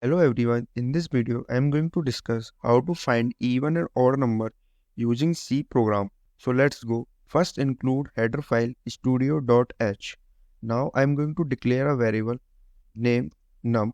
Hello everyone, in this video I am going to discuss how to find even and odd number using C program. So let's go. First include header file studio.h. Now I am going to declare a variable named num.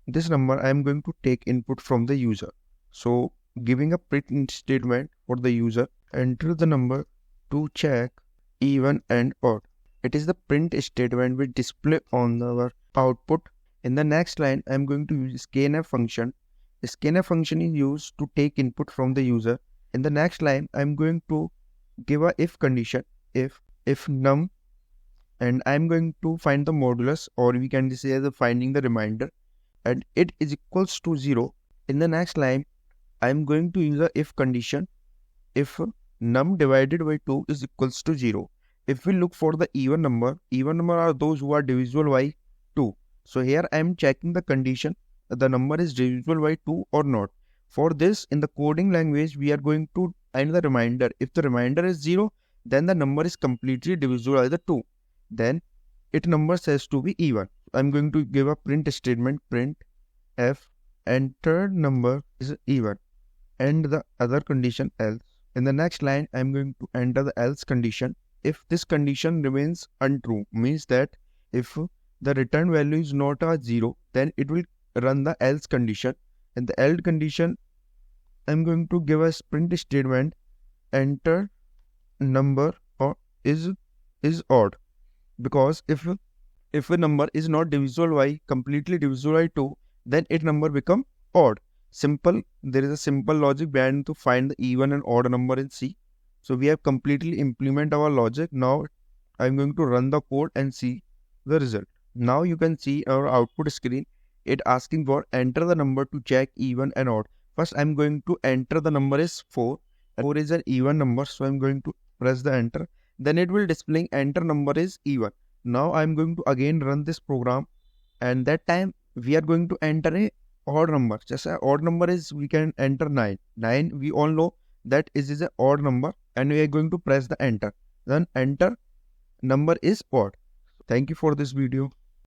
This number I am going to take input from the user. So giving a print statement for the user, enter the number to check even and odd. It is the print statement which display on our output. In the next line, I am going to use scanf function. The scanf function is used to take input from the user. In the next line, I am going to give a if condition, if num, and I am going to find the modulus, or we can say as finding the remainder, and it is equals to 0. In the next line, I am going to use a if condition, if num divided by 2 is equals to 0. If we look for the even number are those who are divisible by 2. So here I am checking the condition, the number is divisible by 2 or not. For this, in the coding language, we are going to find the remainder. If the remainder is 0, then the number is completely divisible by the 2. Then its number says to be even. I am going to give a print statement, print f, entered number is even, and the other condition else. In the next line, I am going to enter the else condition. If this condition remains untrue, means that if the return value is not a 0, then it will run the else condition. In the else condition, I am going to give a print statement, enter number or is odd, because if a number is not divisible by completely divisible by 2, then its number become odd. Simple. There is a simple logic behind to find the even and odd number in C. So we have completely implement our logic. Now I am going to run the code and see the result. Now you can see our output screen, it asking for enter the number to check even and odd. First I am going to enter the number is 4. 4 is an even number, so I am going to press the enter. Then it will display enter number is even. Now I am going to again run this program, and that time we are going to enter a odd number. Just an odd number is, we can enter 9. 9 we all know that is an odd number, and we are going to press the enter. Then enter number is odd. Thank you for this video.